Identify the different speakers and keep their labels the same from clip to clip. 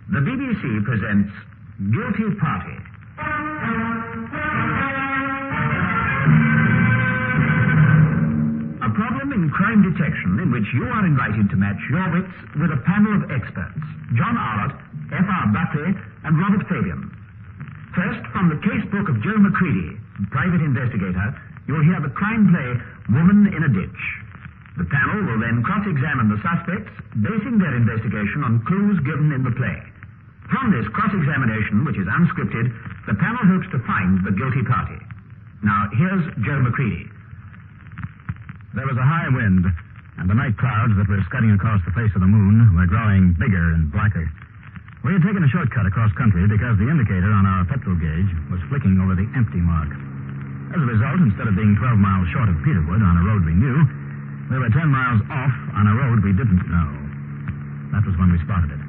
Speaker 1: The BBC presents Guilty Party. A problem in crime detection in which you are invited to match your wits with a panel of experts. John Arlott, F.R. Buckley, and Robert Fabian. First, from the casebook of Joe McCready, private investigator, you'll hear the crime play Woman in a Ditch. The panel will then cross-examine the suspects, basing their investigation on clues given in the play. From this cross-examination, which is unscripted, the panel hopes to find the guilty party. Now, here's Joe McCready.
Speaker 2: There was a high wind, and the night clouds that were scudding across the face of the moon were growing bigger and blacker. We had taken a shortcut across country because the indicator on our petrol gauge was flicking over the empty mark. As a result, instead of being 12 miles short of Peterwood on a road we knew, we were 10 miles off on a road we didn't know. That was when we spotted it.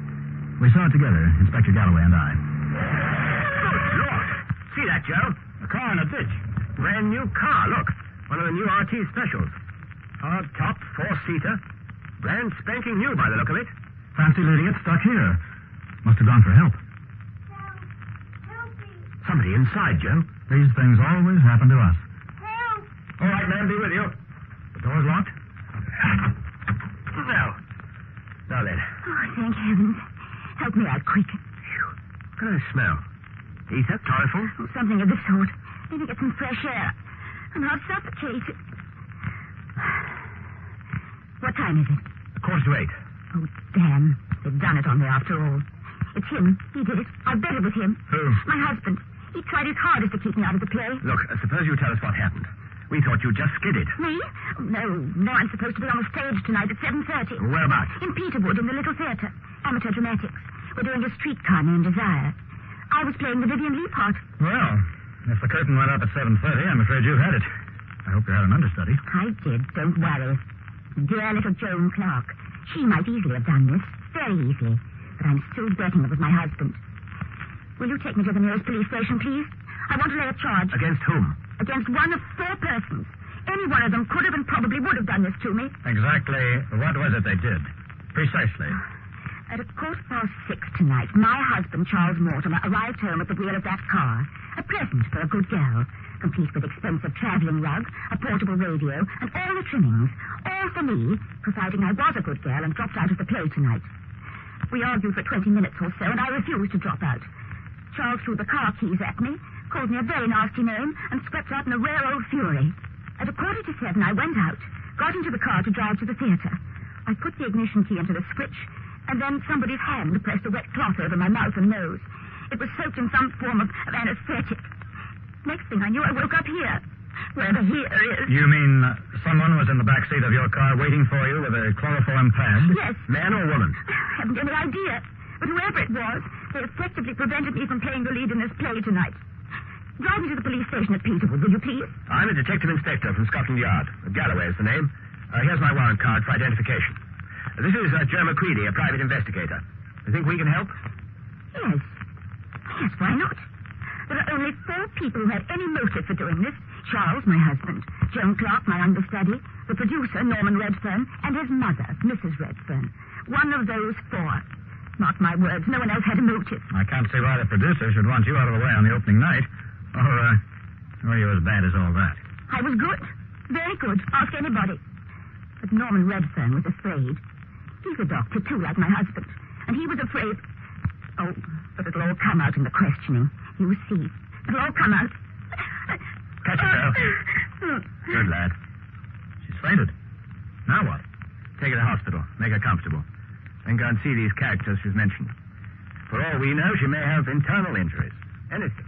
Speaker 2: We saw it together, Inspector Galloway and I.
Speaker 3: Good Lord! See that, Joe?
Speaker 2: A car in a ditch.
Speaker 3: Brand new car, look. One of the new RT specials. Hard top, 4-seater. Brand spanking new by the look of it.
Speaker 2: Fancy leaving it stuck here. Must have gone for help.
Speaker 4: Help me.
Speaker 3: Somebody inside, Joe.
Speaker 2: These things always happen to us.
Speaker 4: Help.
Speaker 3: All right, man, be with you.
Speaker 2: The door's locked?
Speaker 3: No. Now then.
Speaker 4: Oh, thank heavens. Help me out quick.
Speaker 3: What can I smell? Ether? Chloroform?
Speaker 4: Oh, something of the sort. Maybe get some fresh air. I'm half suffocated. What time is it?
Speaker 3: 7:45.
Speaker 4: Oh, damn. They've done it on me after all. It's him. He did it. I bet it was him.
Speaker 3: Who?
Speaker 4: My husband. He tried his hardest to keep me out of the play.
Speaker 3: Look, suppose you tell us what happened. We thought you just skidded.
Speaker 4: Me? Oh, no, I'm supposed to be on the stage tonight at 7:30.
Speaker 3: Whereabouts?
Speaker 4: In Peterwood, in the Little Theatre. Amateur dramatics. We're doing a streetcar named Desire. I was playing the Vivian Lee part.
Speaker 2: Well, if the curtain went up at 7:30, I'm afraid you've had it. I hope you had an understudy.
Speaker 4: I did, don't worry. Dear little Joan Clark. She might easily have done this. Very easily. But I'm still betting it was my husband. Will you take me to the nearest police station, please? I want to lay a charge.
Speaker 3: Against whom?
Speaker 4: Against one of 4 persons. Any one of them could have and probably would have done this to me.
Speaker 2: Exactly what was it they did? Precisely.
Speaker 4: At 6:15 tonight, my husband, Charles Mortimer, arrived home at the wheel of that car. A present for a good girl, complete with expensive traveling rug, a portable radio, and all the trimmings. All for me, providing I was a good girl and dropped out of the play tonight. We argued for 20 minutes or so, and I refused to drop out. Charles threw the car keys at me, called me a very nasty name, and swept out in a rare old fury. At 6:45, I went out, got into the car to drive to the theatre. I put the ignition key into the switch, and then somebody's hand pressed a wet cloth over my mouth and nose. It was soaked in some form of anesthetic. Next thing I knew, I woke up here, where the here is.
Speaker 2: You mean someone was in the back seat of your car waiting for you with a chloroform pad?
Speaker 4: Yes.
Speaker 3: Man or woman?
Speaker 4: I haven't any idea. But whoever it was, they effectively prevented me from playing the lead in this play tonight. Drive me to the police station at Peterwood, will you please?
Speaker 3: I'm a detective inspector from Scotland Yard. Galloway is the name. Here's my warrant card for identification. This is Joe McCready, a private investigator. You think we can help?
Speaker 4: Yes. Yes, why not? There are only 4 people who had any motive for doing this. Charles, my husband, Joan Clark, my understudy, the producer, Norman Redfern, and his mother, Mrs. Redfern. One of those 4. Mark my words, no one else had a motive.
Speaker 2: I can't see why the producer should want you out of the way on the opening night. Or were you as bad as all that?
Speaker 4: I was good. Very good. Ask anybody. But Norman Redfern was afraid. He's a doctor, too, like my husband. And he was afraid... Oh, but it'll all come out in the questioning. You see. It'll all come out.
Speaker 3: Catch yourself. Good lad.
Speaker 2: She's fainted. Now what?
Speaker 3: Take her to hospital. Make her comfortable. Then go and see these characters she's mentioned. For all we know, she may have internal injuries. Anything.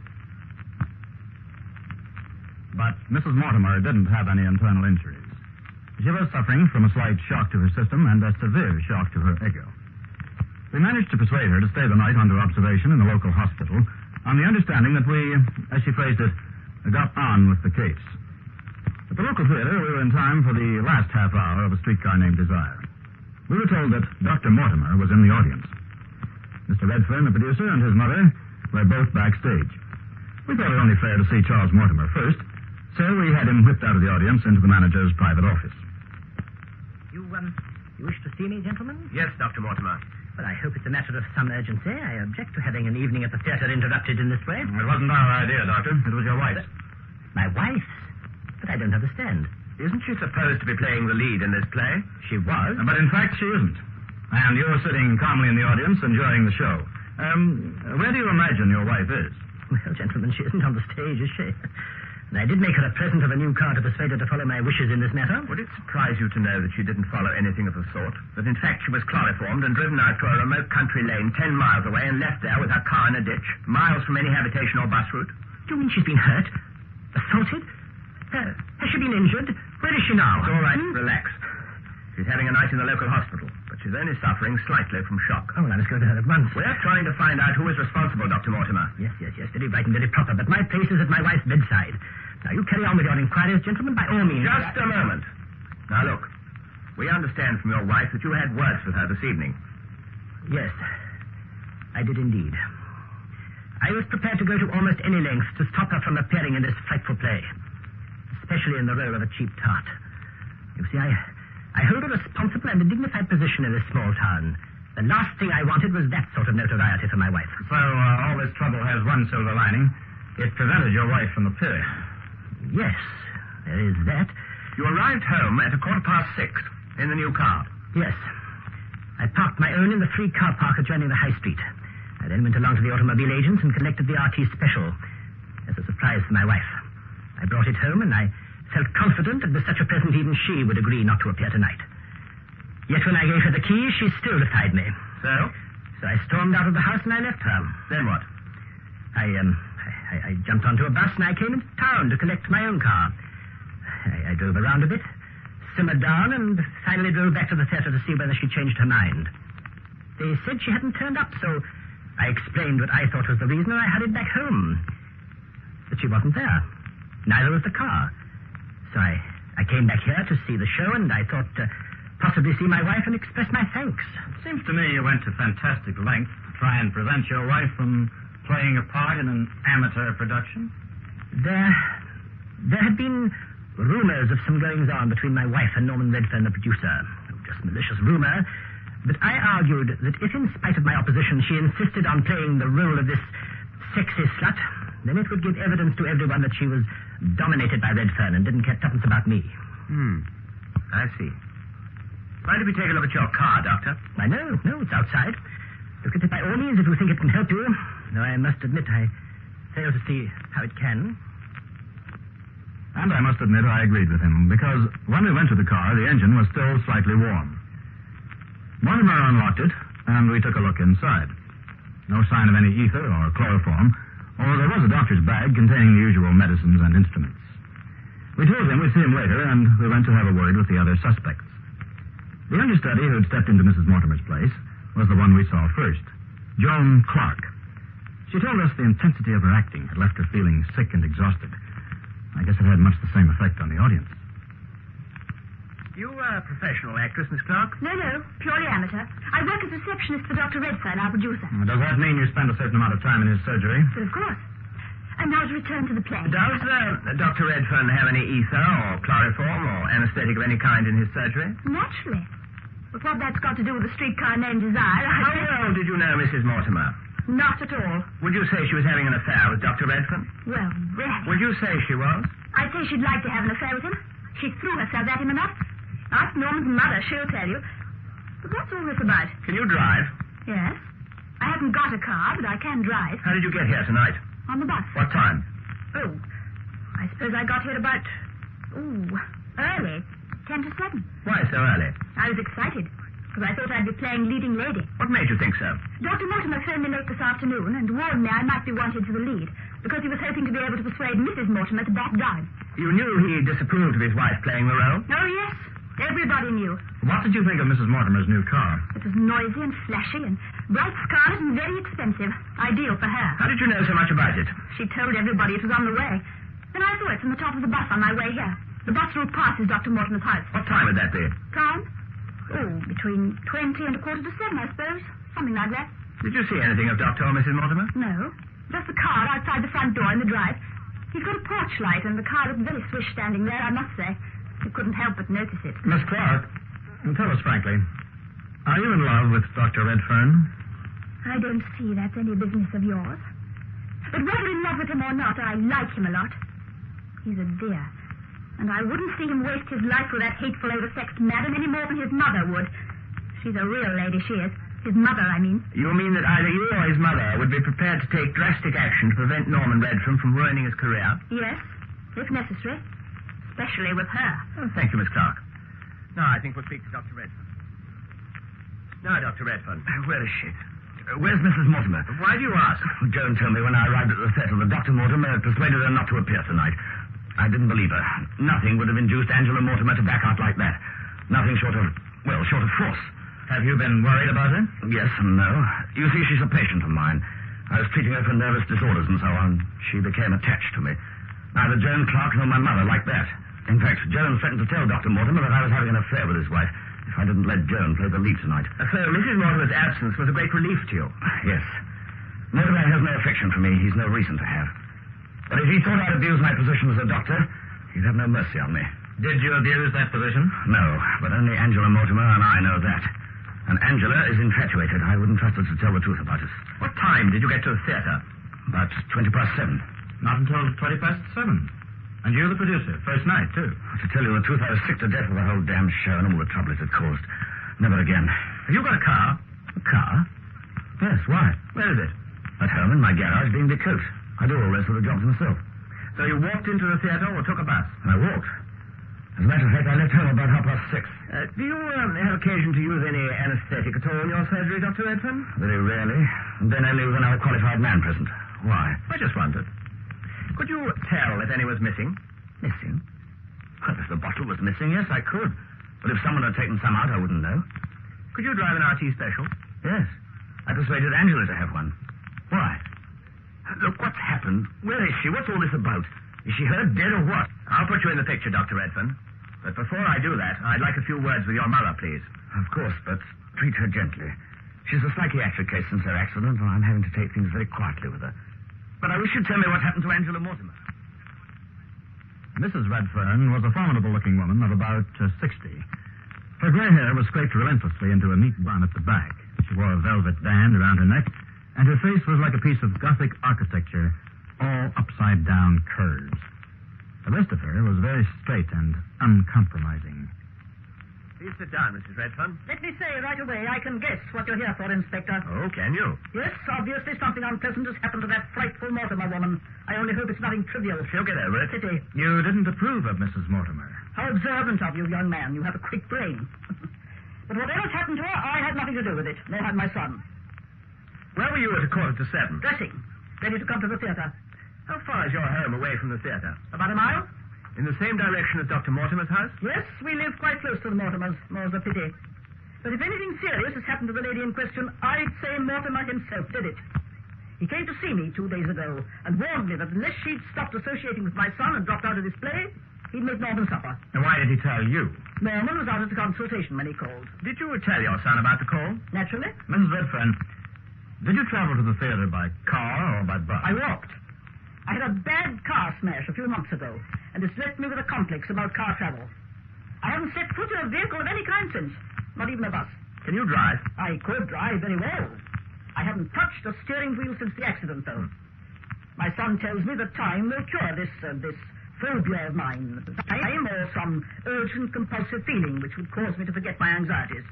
Speaker 2: But Mrs. Mortimer didn't have any internal injuries. She was suffering from a slight shock to her system and a severe shock to her ego. We managed to persuade her to stay the night under observation in the local hospital on the understanding that we, as she phrased it, got on with the case. At the local theater, we were in time for the last half hour of A Streetcar Named Desire. We were told that Dr. Mortimer was in the audience. Mr. Redfern, the producer, and his mother were both backstage. We thought it only fair to see Charles Mortimer first, so we had him whipped out of the audience into the manager's private office.
Speaker 5: You wish to see me, gentlemen?
Speaker 3: Yes, Dr. Mortimer.
Speaker 5: But I hope it's a matter of some urgency. I object to having an evening at the theatre interrupted in this way.
Speaker 2: It wasn't our idea, Doctor. It was your wife's.
Speaker 5: My wife's? But I don't understand.
Speaker 3: Isn't she supposed to be playing the lead in this play?
Speaker 5: She was.
Speaker 2: But in fact, she isn't. And you're sitting calmly in the audience enjoying the show. Where do you imagine your wife is?
Speaker 5: Well, gentlemen, she isn't on the stage, is she? And I did make her a present of a new car to persuade her to follow my wishes in this matter.
Speaker 3: Would it surprise you to know that she didn't follow anything of the sort? That in fact she was chloroformed and driven out to a remote country lane 10 miles away and left there with her car in a ditch, miles from any habitation or bus route?
Speaker 5: Do you mean she's been hurt? Assaulted? Has she been injured? Where is she now?
Speaker 3: It's all right. Relax. She's having a night in the local hospital, but she's only suffering slightly from shock.
Speaker 5: Oh, well, I must go to her at once.
Speaker 3: We're trying to find out who is responsible, Dr. Mortimer.
Speaker 5: Yes. Very right and very proper, but my place is at my wife's bedside. Now, you carry on with your inquiries, gentlemen, by all means.
Speaker 3: Just a moment. Now, look. We understand from your wife that you had words with her this evening.
Speaker 5: Yes, I did indeed. I was prepared to go to almost any lengths to stop her from appearing in this frightful play, especially in the role of a cheap tart. You see, I hold a responsible and a dignified position in this small town. The last thing I wanted was that sort of notoriety for my wife.
Speaker 2: So, all this trouble has one silver lining. It prevented your wife from appearing.
Speaker 5: Yes, there is that.
Speaker 3: You arrived home at 6:15 in the new car.
Speaker 5: Yes. I parked my own in the free car park adjoining the high street. I then went along to the automobile agents and collected the RT special as a surprise for my wife. I brought it home, and I felt confident that with such a present even she would agree not to appear tonight. Yet when I gave her the keys, she still defied me.
Speaker 3: So?
Speaker 5: So I stormed out of the house and I left her.
Speaker 3: Then what?
Speaker 5: I jumped onto a bus and I came into town to collect my own car. I drove around a bit, simmered down, and finally drove back to the theatre to see whether she changed her mind. They said she hadn't turned up, so I explained what I thought was the reason, and I hurried back home. But she wasn't there. Neither was the car. So I came back here to see the show, and I thought possibly see my wife and express my thanks.
Speaker 2: It seems to me you went to fantastic lengths to try and prevent your wife from playing a part in an amateur production.
Speaker 5: There had been rumors of some goings-on between my wife and Norman Redfern, the producer. Just malicious rumor. But I argued that if, in spite of my opposition, she insisted on playing the role of this sexy slut, then it would give evidence to everyone that she was dominated by Redfern and didn't care tuppence about me.
Speaker 3: I see. Why don't we take a look at your car, Doctor?
Speaker 5: Why, no, it's outside. Look at it by all means if you think it can help you. Though I must admit I fail to see how it can.
Speaker 2: And I must admit I agreed with him, because when we went to the car, the engine was still slightly warm. Mortimer unlocked it, and we took a look inside. No sign of any ether or chloroform, although there was a doctor's bag containing the usual medicines and instruments. We told him we'd see him later, and we went to have a word with the other suspects. The understudy who had stepped into Mrs. Mortimer's place was the one we saw first, Joan Clark. She told us the intensity of her acting had left her feeling sick and exhausted. I guess it had much the same effect on the audience.
Speaker 3: You are a professional actress, Miss Clark?
Speaker 4: No, purely amateur. I work as receptionist for Dr. Redfern, our producer.
Speaker 2: Does that mean you spent a certain amount of time in his surgery?
Speaker 4: But of course. And now to return to the play.
Speaker 3: Does Dr. Redfern have any ether or chloroform or anesthetic of any kind in his surgery?
Speaker 4: Naturally. But what that's got to do with the streetcar named Desire,
Speaker 3: How well did you know Mrs. Mortimer?
Speaker 4: Not at all.
Speaker 3: Would you say she was having an affair with Dr. Redfern?
Speaker 4: Well, really.
Speaker 3: Would you say she was?
Speaker 4: I'd say she'd like to have an affair with him. She threw herself at him enough. Ask Norman's mother, she'll tell you. But what's all this about?
Speaker 3: Can you drive?
Speaker 4: Yes. I haven't got a car, but I can drive.
Speaker 3: How did you get here tonight?
Speaker 4: On the bus.
Speaker 3: What time?
Speaker 4: Oh, I suppose I got here about, early. 10 to 7.
Speaker 3: Why so early?
Speaker 4: I was excited, because I thought I'd be playing leading lady.
Speaker 3: What made you think so?
Speaker 4: Dr. Mortimer phoned me late this afternoon and warned me I might be wanted for the lead, because he was hoping to be able to persuade Mrs. Mortimer to back down.
Speaker 3: You knew he disapproved of his wife playing the role?
Speaker 4: Oh, yes. Everybody knew.
Speaker 2: What did you think of Mrs. Mortimer's new car?
Speaker 4: It was noisy and flashy and bright scarlet and very expensive. Ideal for her.
Speaker 3: How did you know so much about it?
Speaker 4: She told everybody it was on the way. Then I saw it from the top of the bus on my way here. The bus route passes Dr. Mortimer's house.
Speaker 3: What time would that be?
Speaker 4: Time? Between 20 and 7:15, I suppose. Something like that.
Speaker 3: Did you see anything of Dr. or Mrs. Mortimer?
Speaker 4: No. Just the car outside the front door in the drive. He's got a porch light, and the car looked very swish standing there, I must say. You couldn't help but notice it.
Speaker 2: Miss Clark, tell us frankly, Are you in love with Dr. Redfern?
Speaker 4: I don't see that's any business of yours. But whether in love with him or not, I like him a lot. He's a dear. And I wouldn't see him waste his life with that hateful, oversexed madam any more than his mother would. She's a real lady, she is. His mother, I mean.
Speaker 3: You mean that either you or his mother would be prepared to take drastic action to prevent Norman Redfern from ruining his career?
Speaker 4: Yes, if necessary. Especially with her.
Speaker 3: Oh, thank you, Miss Clark. Now, I think we'll speak to Dr. Redfern. Now, Dr. Redfern.
Speaker 1: Where is she? Where's Mrs. Mortimer?
Speaker 3: Why do you ask?
Speaker 1: Joan told me when I arrived at the theatre that Dr. Mortimer had persuaded her not to appear tonight. I didn't believe her. Nothing would have induced Angela Mortimer to back out like that. Nothing short of force.
Speaker 2: Have you been worried about her?
Speaker 1: Yes and no. You see, she's a patient of mine. I was treating her for nervous disorders and so on. She became attached to me. Neither Joan Clark nor my mother liked that. In fact, Joan threatened to tell Dr. Mortimer that I was having an affair with his wife if I didn't let Joan play the lead tonight.
Speaker 3: So Mrs. Mortimer's absence was a great relief to you?
Speaker 1: Yes. Mortimer has no affection for me. He's no reason to have. But if he thought I'd abuse my position as a doctor, he'd have no mercy on me.
Speaker 2: Did you abuse that position?
Speaker 1: No, but only Angela Mortimer and I know that. And Angela is infatuated. I wouldn't trust her to tell the truth about us.
Speaker 3: What time did you get to the theatre?
Speaker 1: About 7:20.
Speaker 2: Not until 7:20. And you're the producer. First night, too.
Speaker 1: To tell you the truth, I was sick to death of the whole damn show and all the trouble it had caused. Never again.
Speaker 3: Have you got a car?
Speaker 1: A car? Yes, why?
Speaker 3: Where is it?
Speaker 1: At home in my garage being decoat. I do all the rest of the jobs myself.
Speaker 3: So you walked into the theatre or took a bus?
Speaker 1: I walked. As a matter of fact, I left home about 6:30.
Speaker 3: Do you have occasion to use any anesthetic at all in your surgery, Dr. Redfern?
Speaker 1: Very rarely. And then only with another qualified man present. Why?
Speaker 3: I just wondered. Could you tell if any was missing?
Speaker 1: Missing? Well, if the bottle was missing, yes, I could. But if someone had taken some out, I wouldn't know.
Speaker 3: Could you drive an RT special?
Speaker 1: Yes. I persuaded Angela to have one. Why? Look, what's happened? Where is she? What's all this about? Is she hurt, dead, or what?
Speaker 3: I'll put you in the picture, Dr. Redfern. But before I do that, I'd like a few words with your mother, please.
Speaker 1: Of course, but treat her gently. She's a psychiatric case since her accident, and I'm having to take things very quietly with her. But I wish you'd tell me what happened to Angela Mortimer.
Speaker 2: Mrs. Redfern was a formidable-looking woman of about 60. Her grey hair was scraped relentlessly into a neat bun at the back. She wore a velvet band around her neck, and her face was like a piece of Gothic architecture, all upside-down curves. The rest of her was very straight and uncompromising.
Speaker 3: Please sit down, Mrs. Redfern.
Speaker 5: Let me say right away, I can guess what you're here for, Inspector.
Speaker 3: Oh, can you?
Speaker 5: Yes, obviously something unpleasant has happened to that frightful Mortimer woman. I only hope it's nothing trivial.
Speaker 3: She'll get over it.
Speaker 5: Pity.
Speaker 2: You didn't approve of Mrs. Mortimer.
Speaker 5: How observant of you, young man. You have a quick brain. But whatever's happened to her, I had nothing to do with it. Nor had my son.
Speaker 3: Where were you at 7:15?
Speaker 5: Dressing. Ready to come to the theatre.
Speaker 3: How far is your home away from the theatre?
Speaker 5: About a mile?
Speaker 3: In the same direction as Dr. Mortimer's house?
Speaker 5: Yes, we live quite close to the Mortimers. More's a pity. But if anything serious has happened to the lady in question, I'd say Mortimer himself did it. He came to see me 2 days ago and warned me that unless she'd stopped associating with my son and dropped out of his play, he'd make Norman suffer.
Speaker 2: And why did he tell you?
Speaker 5: Norman was out at the consultation when he called.
Speaker 3: Did you tell your son about the call?
Speaker 5: Naturally.
Speaker 2: Mrs. Redfern, did you travel to the theatre by car or by bus?
Speaker 5: I walked. I had a bad car smash a few months ago, and it's left me with a complex about car travel. I haven't set foot in a vehicle of any kind since, not even a bus.
Speaker 3: Can you drive?
Speaker 5: I could drive very well. I haven't touched a steering wheel since the accident, though. My son tells me that time will cure this phobia of mine. Time or some urgent compulsive feeling which would cause me to forget my anxieties.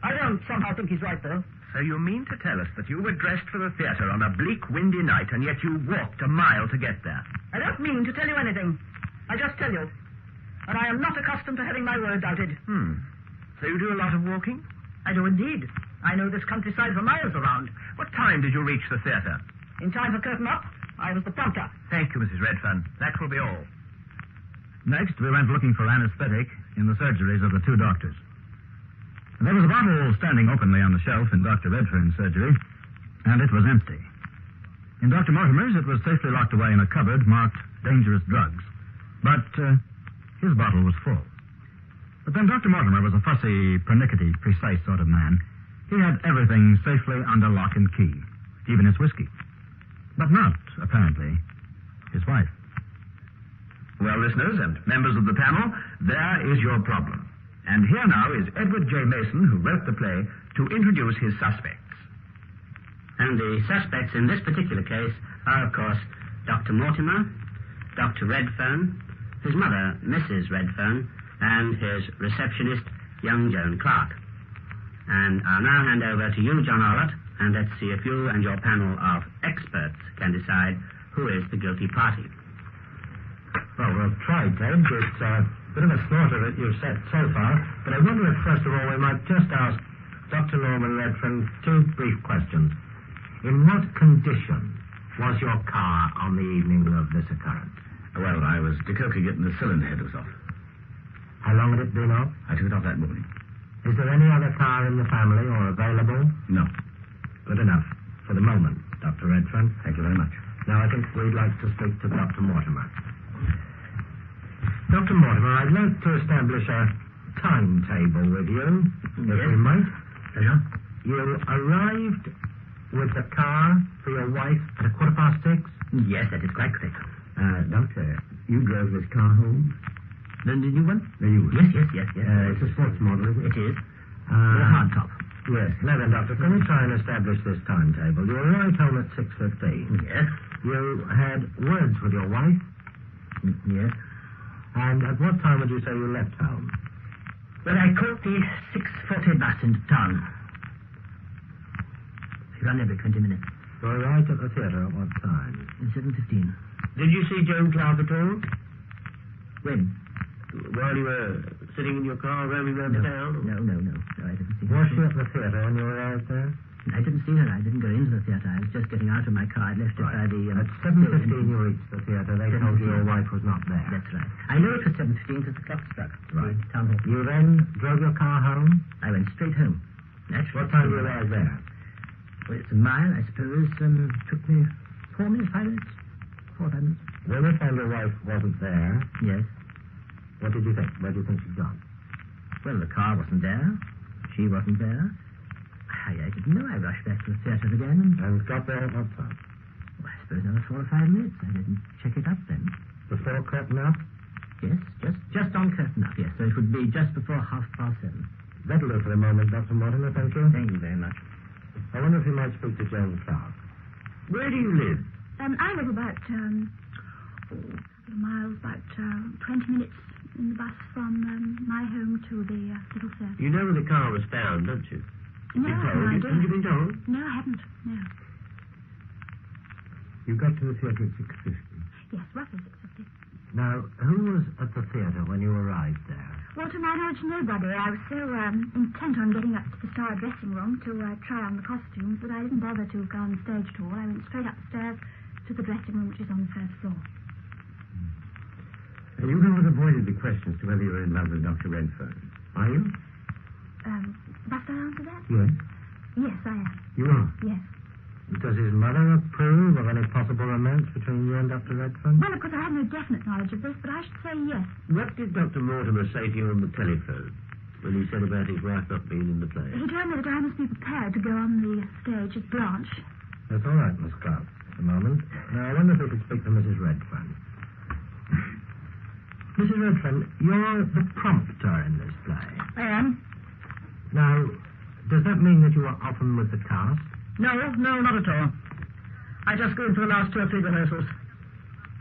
Speaker 5: I don't somehow think he's right, though.
Speaker 3: So you mean to tell us that you were dressed for the theatre on a bleak, windy night, and yet you walked a mile to get there?
Speaker 5: I don't mean to tell you anything. I just tell you. And I am not accustomed to having my word doubted.
Speaker 3: So you do a lot of walking?
Speaker 5: I do indeed. I know this countryside for miles around.
Speaker 3: What time did you reach the theatre?
Speaker 5: In time for curtain up, I was the prompter.
Speaker 3: Thank you, Mrs. Redfern. That will be all.
Speaker 2: Next, we went looking for anesthetic in the surgeries of the two doctors. There was a bottle standing openly on the shelf in Dr. Redfern's surgery, and it was empty. In Dr. Mortimer's, it was safely locked away in a cupboard marked dangerous drugs. But his bottle was full. But then Dr. Mortimer was a fussy, pernickety, precise sort of man. He had everything safely under lock and key, even his whiskey. But not, apparently, his wife.
Speaker 1: Well, listeners and members of the panel, there is your problem. And here now is Edward J. Mason, who wrote the play, to introduce his suspects.
Speaker 6: And the suspects in this particular case are, of course, Dr. Mortimer, Dr. Redfern, his mother, Mrs. Redfern, and his receptionist, young Joan Clark. And I'll now hand over to you, John Orlott, and let's see if you and your panel of experts can decide who is the guilty party.
Speaker 7: Well, we'll try, Ted. It's a bit of a slaughter that you've set so far, but I wonder if, first of all, we might just ask Dr. Norman Redfern 2 brief questions. In what condition was your car on the evening of this occurrence?
Speaker 2: Well, I was decoking it and the cylinder head was off.
Speaker 7: How long had it been off?
Speaker 2: I took it off that morning.
Speaker 7: Is there any other car in the family or available?
Speaker 2: No.
Speaker 7: Good enough. For the moment, Dr. Redfern.
Speaker 2: Thank you very much.
Speaker 7: Now, I think we'd like to speak to Dr. Mortimer. Dr. Mortimer, I'd like to establish a timetable with you, if we might.
Speaker 2: Yeah?
Speaker 7: You arrived with the car for your wife at 6:15?
Speaker 5: Yes, that is quite correct.
Speaker 7: Doctor, you drove this car home?
Speaker 5: The new one?
Speaker 7: The new one?
Speaker 5: Yes.
Speaker 7: It's a sports model, is it?
Speaker 5: It is.
Speaker 7: With
Speaker 5: a hard top.
Speaker 7: Yes. Now then, Doctor, can we try and establish this timetable? You arrived home at 6:15.
Speaker 5: Yes.
Speaker 7: You had words with your wife?
Speaker 5: Yes.
Speaker 7: And at what time would you say you left home?
Speaker 5: Well, I caught the 6:40 bus into town. She ran every 20 minutes.
Speaker 7: You arrived at the theatre at what time?
Speaker 5: In 7:15.
Speaker 7: Did you see Joan Clark at all?
Speaker 5: When?
Speaker 7: While you were sitting in your car roaming around the town?
Speaker 5: No, I didn't see her.
Speaker 7: Was she at the theatre when you arrived there?
Speaker 5: I didn't see her. I didn't go into the theatre. I was just getting out of my car. I left it by the...
Speaker 7: At 7:15 you reached the theatre. They told you your wife was not there.
Speaker 5: That's right. I know it was 7:15 because the clock struck.
Speaker 7: Right.
Speaker 5: The town hall.
Speaker 7: You then drove your car home?
Speaker 5: I went straight home. Naturally.
Speaker 7: What time did you arrive there?
Speaker 5: Well, it's a mile, I suppose. Took me 4 minutes, 5 minutes. 4 or 5 minutes.
Speaker 7: When you found your wife wasn't there,
Speaker 5: Yes.
Speaker 7: what did you think? Where do you think she'd gone?
Speaker 5: Well, the car wasn't there. She wasn't there. I didn't know. I rushed back to the theatre again
Speaker 7: And got there at what time?
Speaker 5: I suppose another 4 or 5 minutes. I didn't check it up then.
Speaker 7: Before curtain up?
Speaker 5: Yes, just on curtain up, yes. So it would be just before 7:30.
Speaker 7: That'll do for the moment, Dr. Mortimer, thank you.
Speaker 5: Thank you very much.
Speaker 7: I wonder if you might speak to Joan Clark. Where do you live?
Speaker 8: I live about a couple of miles, about 20 minutes in the bus from my home to the little theatre.
Speaker 7: You know where the car was found, don't you?
Speaker 8: No, I have no idea.
Speaker 7: Haven't you been told?
Speaker 8: No, I haven't. No.
Speaker 7: You got to the theatre at 6:50.
Speaker 8: Yes, roughly 6:50.
Speaker 7: Now, who was at the theatre when you arrived there?
Speaker 8: Well, to my knowledge, nobody. I was so intent on getting up to the star dressing room to try on the costumes that I didn't bother to go on the stage at all. I went straight upstairs to the dressing room, which is on the first floor.
Speaker 7: And you haven't avoided the question as to whether you're in love with Dr. Redfern, are you?
Speaker 8: Must I answer that?
Speaker 7: Yes.
Speaker 8: Yes, I am.
Speaker 7: You are?
Speaker 8: Yes.
Speaker 7: Does his mother approve of any possible romance between you and Dr. Redfern?
Speaker 8: Well, of course, I have no definite knowledge of this, but I should say yes.
Speaker 7: What did Dr. Mortimer say to you on the telephone when he said about his wife not being in the play?
Speaker 8: He told me that I must be prepared to go on the stage as Blanche.
Speaker 7: That's all right, Miss Clark, at the moment. Now, I wonder if we could speak to Mrs. Redfern. Mrs. Redfern, you're the prompter in this play.
Speaker 5: I am.
Speaker 7: Now, does that mean that you are often with the cast?
Speaker 5: No, not at all. I just go into the last 2 or 3 rehearsals.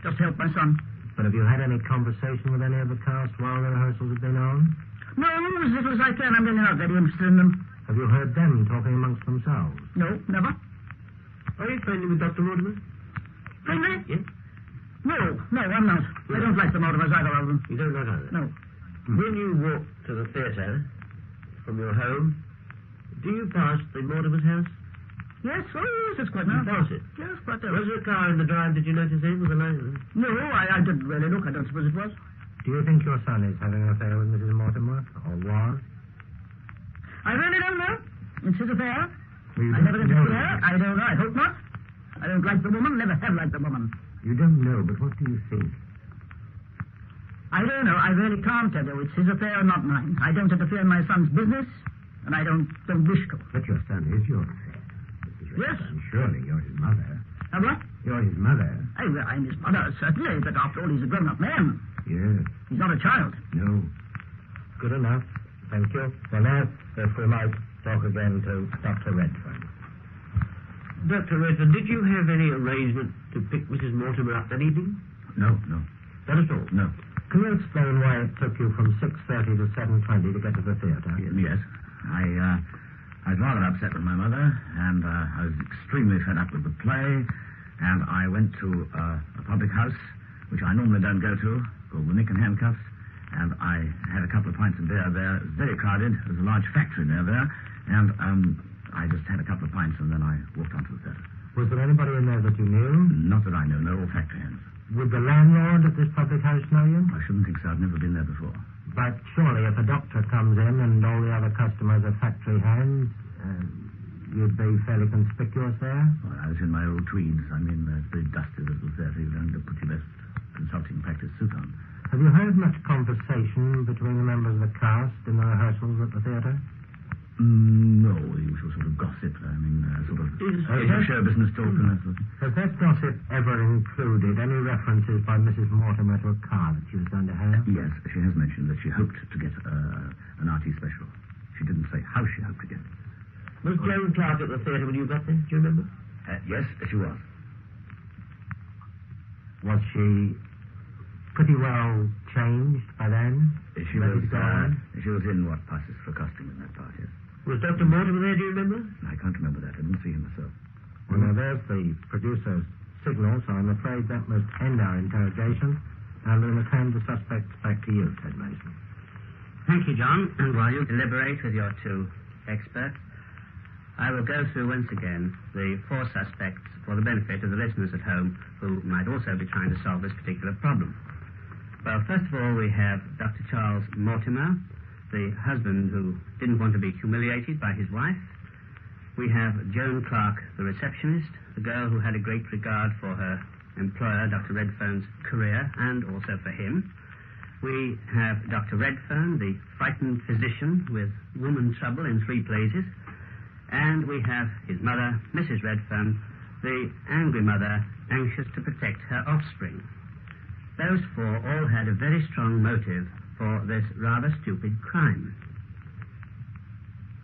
Speaker 5: Just to help my son.
Speaker 7: But have you had any conversation with any of the cast while the rehearsals have been on?
Speaker 5: No, as little as I can. I'm really not very interested in them.
Speaker 7: Have you heard them talking amongst themselves?
Speaker 5: No, never.
Speaker 7: Are you friendly with Dr. Mortimer?
Speaker 5: Friendly?
Speaker 7: Yes.
Speaker 5: No, I'm not. I don't like the Mortimers, either of them.
Speaker 7: You don't like either?
Speaker 5: No.
Speaker 7: When you walk to the theatre from your home, do you pass the Mortimer's house?
Speaker 5: Yes, it's quite nice.
Speaker 7: Pass it?
Speaker 5: Yes, quite nice.
Speaker 7: Was there a car in the drive? Did you notice it? Was a nice?
Speaker 5: No, I didn't really look. I don't suppose it was.
Speaker 7: Do you think your son is having an affair with Mrs. Mortimer? Or was?
Speaker 5: I really don't know. It's his affair.
Speaker 7: Well,
Speaker 5: I never interviewed her. I don't know. I hope not. I don't like the woman. Never have liked the woman.
Speaker 7: You don't know, but what do you think?
Speaker 5: I don't know. I really can't tell you. It's his affair, not mine. I don't interfere in my son's business, and I don't wish to.
Speaker 7: But your son is your affair.
Speaker 5: Yes.
Speaker 7: Surely you're his mother.
Speaker 5: What?
Speaker 7: You're his mother.
Speaker 5: I'm his mother, certainly, but after all, he's a grown-up man.
Speaker 7: Yes.
Speaker 5: He's not a child.
Speaker 7: No. Good enough. Thank you. Well, now, if we might talk again to Dr. Redfern.
Speaker 9: Dr. Redfern, did you have any arrangement to pick Mrs. Mortimer up that evening?
Speaker 2: No.
Speaker 9: Not at all?
Speaker 2: No.
Speaker 7: Can you explain why it took you from 6:30 to 7:20 to get to the theatre?
Speaker 2: Yes. I was rather upset with my mother, and I was extremely fed up with the play, and I went to a public house, which I normally don't go to, called the Nick and Handcuffs, and I had a couple of pints of beer there. It was very crowded. There was a large factory near there, and I just had a couple of pints, and then I walked on to the theatre.
Speaker 7: Was there anybody in there that you knew?
Speaker 2: Not that I know. They're all factory hands.
Speaker 7: Would the landlord at this public house know you?
Speaker 2: I shouldn't think so. I've never been there before.
Speaker 7: But surely if a doctor comes in and all the other customers are factory hands, you'd be fairly conspicuous there?
Speaker 2: Well, I was in my old tweeds. I mean, it's very dusty little theatre. You don't put your best consulting practice suit on.
Speaker 7: Have you heard much conversation between the members of the cast in the rehearsals at the theatre?
Speaker 2: No, usual sort of gossip. I mean, sort of show business talk and that sort of thing.
Speaker 7: Has that gossip ever included any references by Mrs. Mortimer to a car that she was going to have?
Speaker 2: Yes, she has mentioned that she hoped to get an RT special. She didn't say how she hoped to get it.
Speaker 9: Was Joan Clark at the theatre when you got there? Do you remember?
Speaker 2: Yes, she was.
Speaker 7: Was she pretty well changed by then?
Speaker 2: She was in what passes for costume in that part, yes.
Speaker 9: Was Dr. Mortimer there, do you remember?
Speaker 2: I can't remember that. I didn't see him myself.
Speaker 7: Well, now, there's the producer's signal, so I'm afraid that must end our interrogation, and we must hand the suspects back to you, Ted Mason.
Speaker 6: Thank you, John. And while you deliberate with your two experts, I will go through once again the four suspects for the benefit of the listeners at home who might also be trying to solve this particular problem. Well, first of all, we have Dr. Charles Mortimer, the husband who didn't want to be humiliated by his wife. We have Joan Clark, the receptionist, the girl who had a great regard for her employer, Dr. Redfern's career, and also for him. We have Dr. Redfern, the frightened physician with woman trouble in 3 places. And we have his mother, Mrs. Redfern, the angry mother, anxious to protect her offspring. Those 4 all had a very strong motive for this rather stupid crime.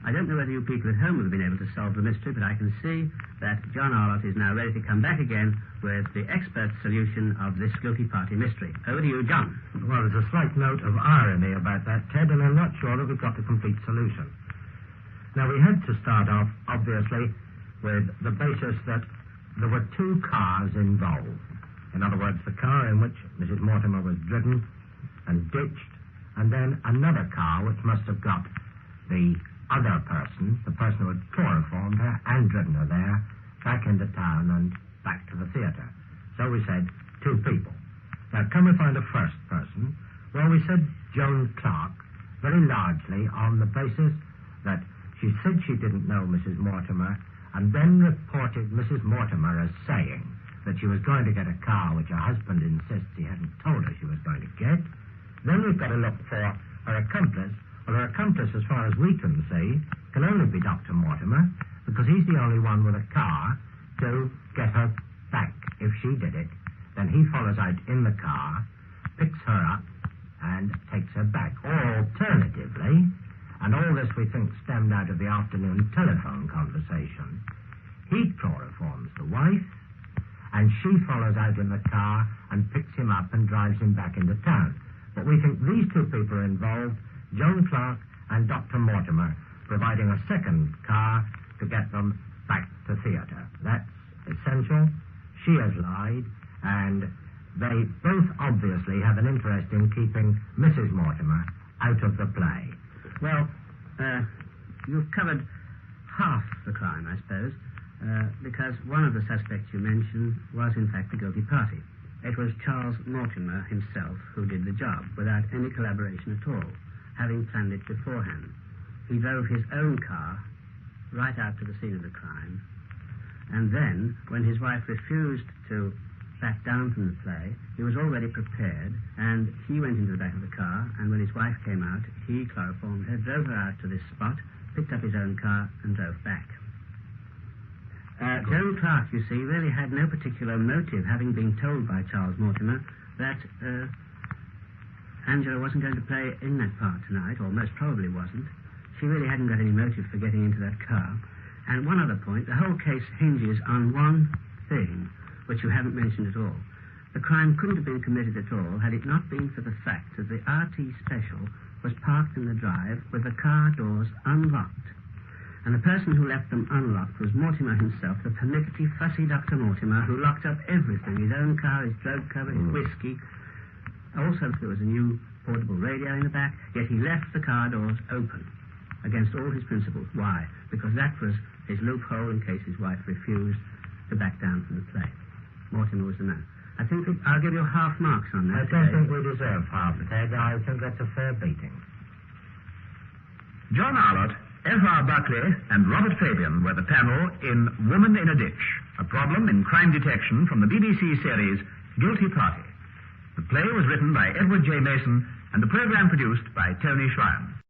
Speaker 6: I don't know whether you people at home have been able to solve the mystery, but I can see that John Arlott is now ready to come back again with the expert solution of this guilty party mystery. Over to you, John.
Speaker 7: Well, there's a slight note of irony about that, Ted, and I'm not sure that we've got the complete solution. Now, we had to start off, obviously, with the basis that there were 2 cars involved. In other words, the car in which Mrs. Mortimer was driven and ditched, and then another car which must have got the other person, the person who had chloroformed her and driven her there, back into town and back to the theatre. So we said 2 people. Now, can we find a first person? Well, we said Joan Clark, very largely on the basis that she said she didn't know Mrs. Mortimer, and then reported Mrs. Mortimer as saying that she was going to get a car which her husband insists he hadn't told her she was going to get. Then we've got to look for her accomplice. Well, her accomplice, as far as we can see, can only be Dr. Mortimer, because he's the only one with a car to get her back. If she did it, then he follows out in the car, picks her up, and takes her back. Or alternatively, and all this we think stemmed out of the afternoon telephone conversation, he chloroforms the wife, and she follows out in the car and picks him up and drives him back into town. But we think these 2 people are involved, Joan Clark and Dr. Mortimer, providing a second car to get them back to theatre. That's essential. She has lied, and they both obviously have an interest in keeping Mrs. Mortimer out of the play.
Speaker 6: Well, you've covered half the crime, I suppose, because one of the suspects you mentioned was, in fact, the guilty party. It was Charles Mortimer himself who did the job, without any collaboration at all, having planned it beforehand. He drove his own car right out to the scene of the crime, and then, when his wife refused to back down from the play, he was already prepared, and he went into the back of the car, and when his wife came out, he chloroformed her, drove her out to this spot, picked up his own car, and drove back. Joan Clark, you see, really had no particular motive, having been told by Charles Mortimer that Angela wasn't going to play in that part tonight, or most probably wasn't. She really hadn't got any motive for getting into that car. And one other point, the whole case hinges on one thing, which you haven't mentioned at all. The crime couldn't have been committed at all had it not been for the fact that the RT Special was parked in the drive with the car doors unlocked. And the person who left them unlocked was Mortimer himself, the pernickety, fussy Dr. Mortimer, who locked up everything, his own car, his drug cover, his whiskey. Also, there was a new portable radio in the back, yet he left the car doors open against all his principles. Why? Because that was his loophole in case his wife refused to back down from the play. Mortimer was the man. I think I'll give you half marks on that.
Speaker 7: I don't think we deserve half, Ted. I think that's a fair beating.
Speaker 1: John Arlott, F.R. Buckley, and Robert Fabian were the panel in Woman in a Ditch, a problem in crime detection from the BBC series Guilty Party. The play was written by Edward J. Mason and the program produced by Tony Schrein.